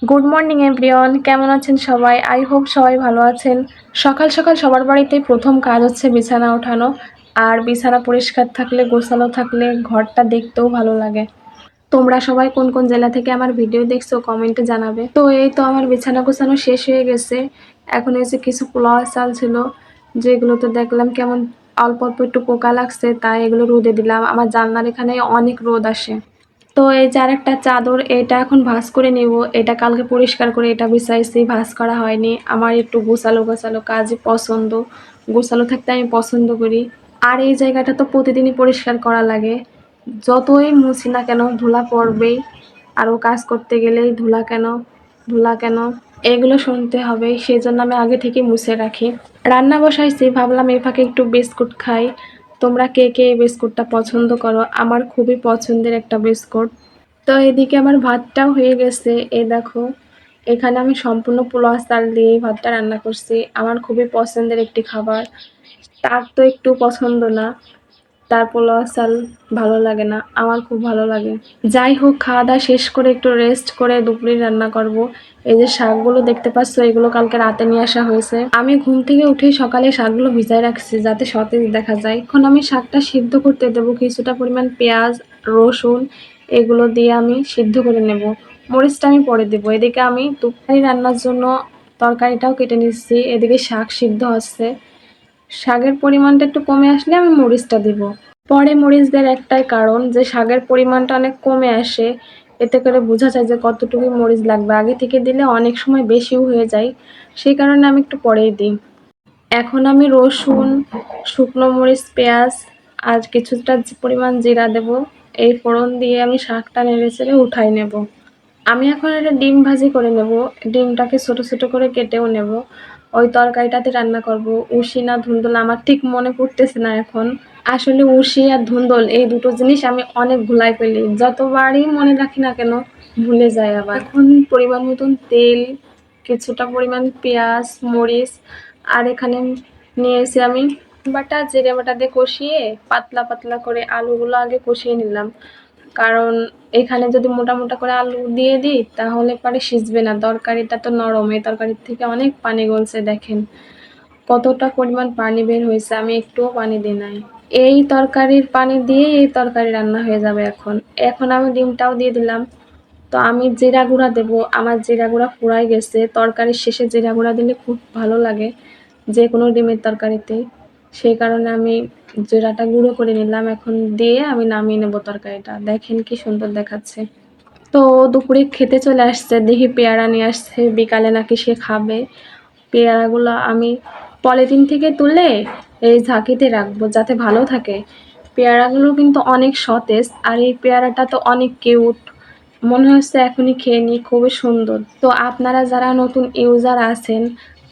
Good morning everyone, কেমন আছেন সবাই? আই হোপ সবাই ভালো আছেন। সকাল সকাল সবার বাড়িতেই প্রথম কাজ হচ্ছে বিছানা ওঠানো। আর বিছানা পরিষ্কার থাকলে, গোছানো থাকলে ঘরটা দেখতেও ভালো লাগে। তোমরা সবাই কোন কোন জেলা থেকে আমার ভিডিও দেখছো কমেন্টে জানাবে। তো এই তো আমার বিছানা গোছানো শেষ হয়ে গেছে। এখন এসে কিছু পোলাও চাল ছিল, যেগুলোতে দেখলাম কেমন অল্প অল্প একটু পোকা লাগছে, তাই এগুলো রোদে দিলাম। আমার জানলার এখানে অনেক রোদ আসে। তো এই যে আরেকটা চাদর, এটা এখন ভাঁজ করে নেব। এটা কালকে পরিষ্কার করে এটা বিছাইছি, ভাঁজ করা হয়নি। আমার একটু গোছালো গোছালো কাজই পছন্দ, গোছালো থাকতে আমি পছন্দ করি। আর এই জায়গাটা তো প্রতিদিনই পরিষ্কার করা লাগে, যতই মুছি না কেন ধুলা পড়বেই। আরও কাজ করতে গেলেই ধুলা কেন, ধুলা কেন, এগুলো শুনতে হবে। সেই জন্য আমি আগে থেকে মুছে রাখি। রান্না বসাইছি, ভাবলাম এই ফাঁকে একটু বিস্কুট খাই। তোমরা কে কে এই বিস্কুটটা পছন্দ করো? আমার খুবই পছন্দের একটা বিস্কুট। তো এদিকে আমার ভাতটাও হয়ে গেছে। এই দেখো, এখানে আমি সম্পূর্ণ পোলাও চাল দিয়ে ভাতটা রান্না করছি। আমার খুবই পছন্দের একটি খাবার। তার তো একটু পছন্দ না, তার পোলাও চাল ভালো লাগে না, আমার খুব ভালো লাগে। যাই হোক, খাওয়া দাওয়া শেষ করে একটু রেস্ট করে দুপুরে রান্না করব। এই যে শাকগুলো দেখতে পাচ্ছ, এগুলো কালকে রাতে নিয়ে আসা হয়েছে। আমি ঘুম থেকে উঠেই সকালে শাকগুলো ভিজায় রাখছি যাতে সতেজ দেখা যায়। এখন আমি শাকটা সিদ্ধ করতে দেবো। কিছুটা পরিমাণ পেঁয়াজ, রসুন এগুলো দিয়ে আমি সিদ্ধ করে নেব। মরিচটা আমি পরে দেবো। এদিকে আমি দুপুরে রান্নার জন্য তরকারিটাও কেটে নিচ্ছি। এদিকে শাক সিদ্ধ হচ্ছে। শাকের পরিমাণটা একটু কমে আসলে আমি মরিচটা দিব। পরে মরিচ দেওয়ার একটাই কারণ, যে শাকের পরিমাণটা অনেক কমে আসে, এতে করে বোঝা যায় যে কতটুকু মরিচ লাগবে। আগে থেকে দিলে অনেক সময় বেশিও হয়ে যায়, সেই কারণে আমি একটু পরেই দিই। এখন আমি রসুন, শুকনো মরিচ, পেঁয়াজ আর কিছুটা পরিমাণ জিরা দেব। এই ফোড়ন দিয়ে আমি শাকটা নেড়েচেড়ে উঠাই নেব। আমি এখন একটা ডিম ভাজি করে নেব। ডিমটাকে ছোট ছোট করে কেটেও নেব। ওই তরকারিটাতে রান্না করব। উশি না ধুন্দুল আমার ঠিক মনে পড়তেছে না এখন। আসলে উশি আর ধুন্দুল এই দুটো জিনিস আমি অনেক ভুলাই ফেলি, যতবারই মনে রাখি না কেন ভুলে যাই আবার। এখন পরিমাণ মতন তেল, কিছুটা পরিমাণ পেঁয়াজ, মরিচ আর এখানে নিয়েছি আমি বাটা, জিরে বাটা দিয়ে কষিয়ে পাতলা পাতলা করে আলুগুলো আগে কষিয়ে নিলাম। কারণ এখানে যদি মোটা মোটা করে আলু দিয়ে দিই তাহলে পরে সিজবে না। তরকারিটা তো নরম, এই তরকারির থেকে অনেক পানি গলছে, দেখেন কতটা পরিমাণ পানি বের হয়েছে। আমি একটুও পানি দিই নাই। এই তরকারির পানি দিয়ে এই তরকারি রান্না হয়ে যাবে। এখন এখন আমি ডিমটাও দিয়ে দিলাম। তো আমি জিরা গুঁড়া দেবো। আমার জিরা গুঁড়া ফুরাই গেছে। তরকারির শেষে জিরা গুঁড়া দিলে খুব ভালো লাগে যে কোনো ডিমের তরকারিতে, সেই কারণে আমি জিরাটা গুঁড়ো করে নিলাম। এখন দিয়ে আমি নামিয়ে নেব তরকারিটা। দেখেন কি সুন্দর দেখাচ্ছে। তো দুপুরে খেতে চলে আসছে, দেখি পেয়ারা নিয়ে আসছে, বিকালে নাকি সে খাবে। পেয়ারাগুলো আমি পলিথিন থেকে তুলে এই ঝাঁকিতে রাখবো যাতে ভালো থাকে। পেয়ারাগুলো কিন্তু অনেক সতেজ, আর এই পেয়ারাটা তো অনেক কিউট, মনে হচ্ছে এখনই খেয়ে নিই, খুবই সুন্দর। তো আপনারা যারা নতুন ইউজার আছেন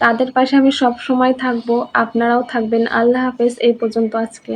তাদের পাশে আমি সব সময় থাকবো, আপনারাও থাকবেন। আল্লাহ হাফেজ। এই পর্যন্ত আজকে।